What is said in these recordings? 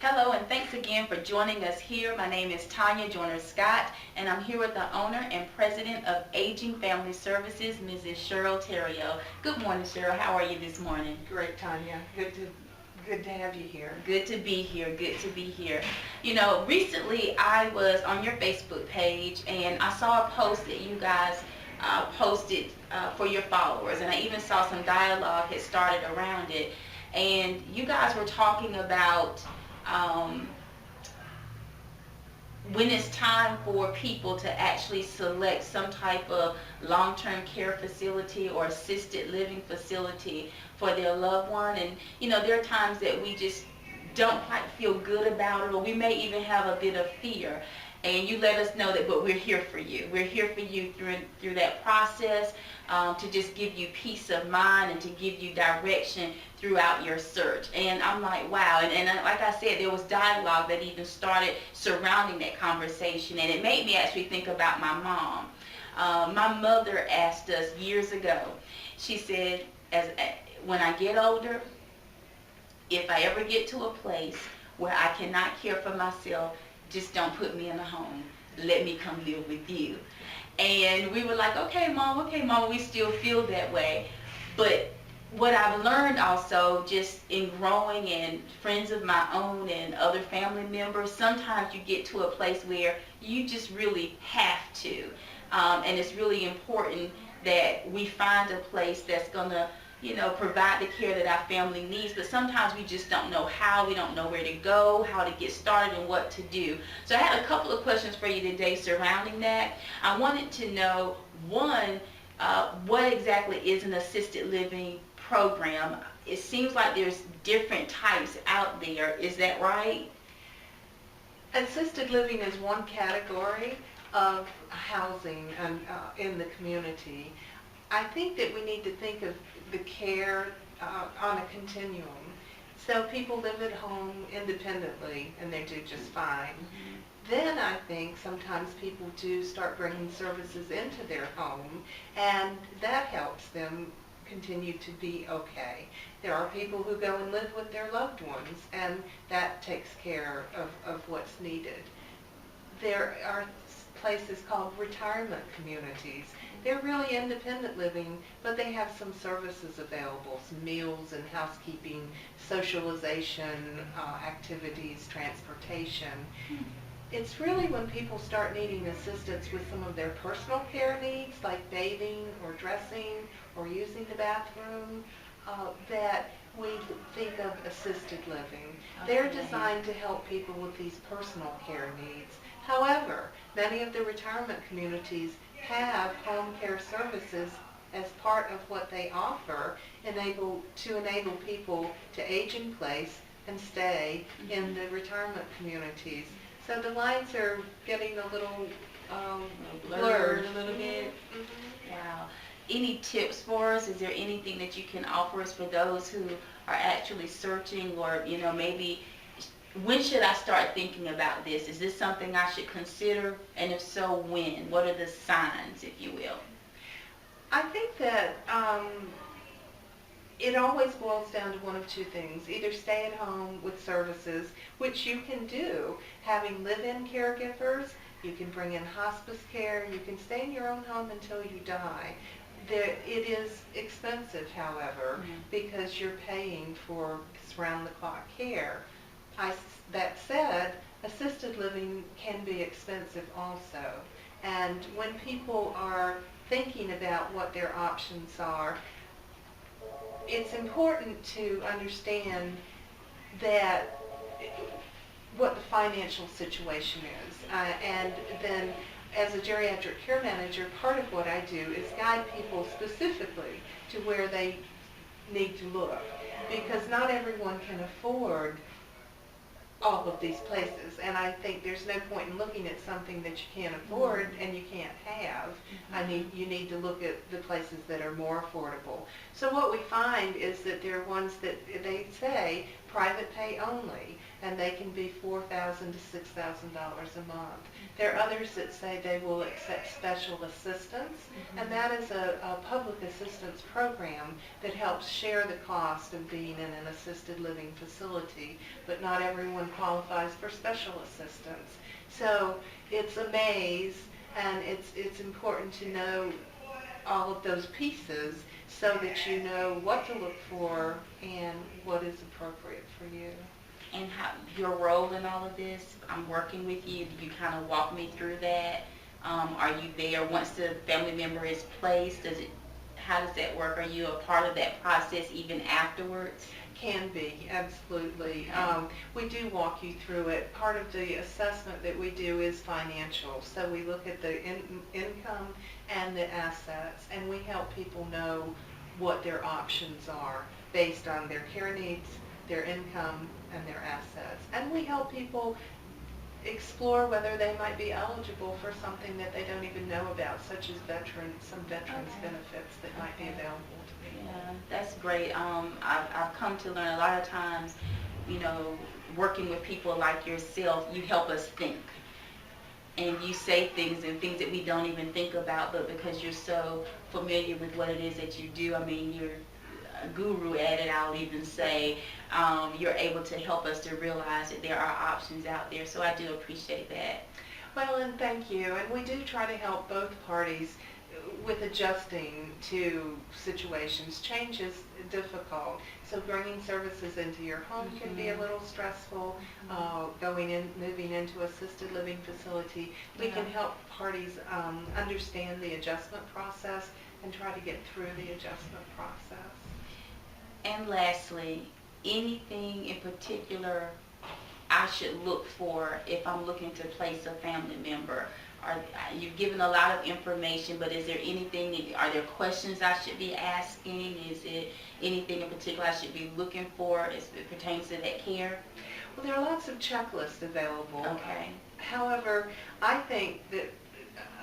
Hello, and thanks again for joining us here. My name is Tanya Joyner-Scott, and I'm here with the owner and president of Aging Family Services, Mrs. Cheryl Theriault. Good morning, Cheryl. How are you this morning? Great, Tanya. Good to have you here. Good to be here. Good to be here. You know, recently I was on your Facebook page, and I saw a post that you guys posted for your followers, and I even saw some dialogue had started around it. And you guys were talking about when it's time for people to actually select some type of long-term care facility or assisted living facility for their loved one. And you know, there are times that we just don't quite feel good about it, or we may even have a bit of fear. And you let us know that, but we're here for you. We're here for you through that process, to just give you peace of mind and to give you direction throughout your search. And I'm like, wow. And like I said, there was dialogue that even started surrounding that conversation. And it made me actually think about my mom. My mother asked us years ago, she said, when I get older, if I ever get to a place where I cannot care for myself, just don't put me in a home. Let me come live with you. And we were like, okay, Mom, we still feel that way. But what I've learned also, just in growing and friends of my own and other family members, sometimes you get to a place where you just really have to. And it's really important that we find a place that's going to, you know, provide the care that our family needs, but sometimes we just don't know how, we don't know where to go, how to get started, and what to do. So I had a couple of questions for you today surrounding that. I wanted to know, one, what exactly is an assisted living program? It seems like there's different types out there. Is that right? Assisted living is one category of housing in the community. I think that we need to think of the care on a continuum. So people live at home independently and they do just fine. Then I think sometimes people do start bringing services into their home, and that helps them continue to be okay. There are people who go and live with their loved ones, and that takes care of what's needed. There are places called retirement communities. They're really independent living, but they have some services available, some meals and housekeeping, socialization, activities, transportation. It's really when people start needing assistance with some of their personal care needs, like bathing or dressing or using the bathroom, that we think of assisted living. They're designed to help people with these personal care needs. However, many of the retirement communities have home care services as part of what they offer, to enable people to age in place and stay in the retirement communities. So the lines are getting a little blurred a little bit. Wow. Any tips for us? Is there anything that you can offer us for those who are actually searching, or, you know, maybe when should I start thinking about this? Is this something I should consider? And if so, when? What are the signs, if you will? I think that it always boils down to one of two things. Either stay at home with services, which you can do, having live-in caregivers. You can bring in hospice care. You can stay in your own home until you die. It is expensive, however, because you're paying for round-the-clock care. That said, assisted living can be expensive also. And when people are thinking about what their options are, it's important to understand that what the financial situation is. And then as a geriatric care manager, part of what I do is guide people specifically to where they need to look, because not everyone can afford all of these places, and I think there's no point in looking at something that you can't afford and you can't have. You need to look at the places that are more affordable. So what we find is that there are ones that they say private pay only, and they can be $4,000 to $6,000 a month. There are others that say they will accept special assistance, and that is a public assistance program that helps share the cost of being in an assisted living facility, but not everyone qualifies for special assistance. So it's a maze, and it's important to know all of those pieces so that you know what to look for and what is appropriate for you. And how your role in all of this? I'm working with you. You kind of walk me through that. Are you there once the family member is placed? How does that work? Are you a part of that process even afterwards? Can be, absolutely. We do walk you through it. Part of the assessment that we do is financial. So we look at the income and the assets, and we help people know what their options are based on their care needs, their income, and their assets. And we help people explore whether they might be eligible for something that they don't even know about, such as some veterans benefits that might be available to people. Yeah, that's great. I've come to learn a lot of times, working with people like yourself, you help us think. And you say things and things that we don't even think about, but because you're so familiar with what it is that you do, I mean, you're a guru at it, I'll even say, you're able to help us to realize that there are options out there. So I do appreciate that. Well, and thank you. And we do try to help both parties with adjusting to situations. Change is difficult. So bringing services into your home can be a little stressful. Moving into assisted living facility, we can help parties understand the adjustment process and try to get through the adjustment process. And lastly, anything in particular I should look for if I'm looking to place a family member? You've given a lot of information, but is there anything, are there questions I should be asking? Is it anything in particular I should be looking for as it pertains to that care? Well, there are lots of checklists available. Okay. However, I think that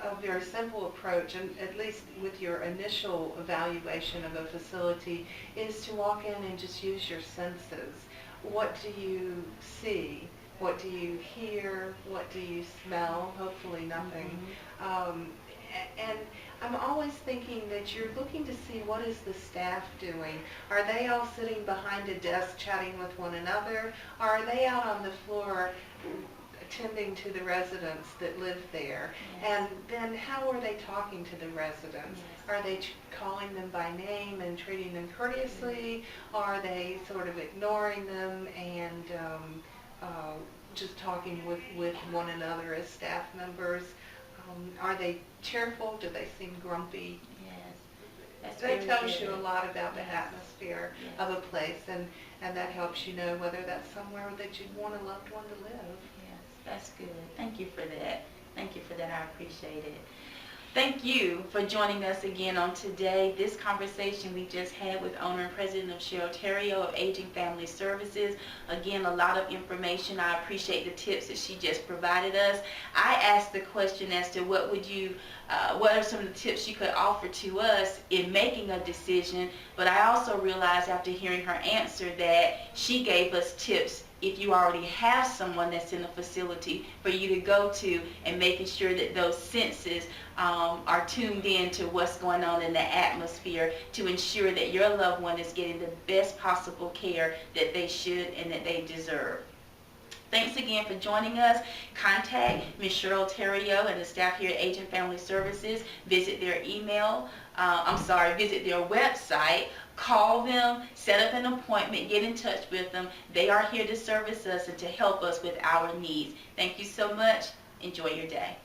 a very simple approach, and at least with your initial evaluation of a facility, is to walk in and just use your senses. What do you see? What do you hear? What do you smell? Hopefully nothing. And I'm always thinking that you're looking to see what is the staff doing. Are they all sitting behind a desk chatting with one another? Or are they out on the floor attending to the residents that live there? And then how are they talking to the residents? Are they calling them by name and treating them courteously? Are they sort of ignoring them and just talking with one another as staff members? Are they cheerful? Do they seem grumpy? Yes. That tells you a lot about the atmosphere of a place, and that helps you know whether that's somewhere that you'd want a loved one to live. Yes, that's good. Thank you for that. Thank you for that. I appreciate it. Thank you for joining us again on today. This conversation we just had with owner and president of Cheryl Theriault of Aging Family Services. Again, a lot of information. I appreciate the tips that she just provided us. I asked the question as to what are some of the tips she could offer to us in making a decision, but I also realized after hearing her answer that she gave us tips if you already have someone that's in a facility for you to go to, and making sure that those senses are tuned in to what's going on in the atmosphere to ensure that your loved one is getting the best possible care that they should and that they deserve. Thanks again for joining us. Contact Ms. Cheryl Theriault and the staff here at Aging Family Services. Visit their visit their website. Call them, set up an appointment, get in touch with them. They are here to service us and to help us with our needs. Thank you so much. Enjoy your day.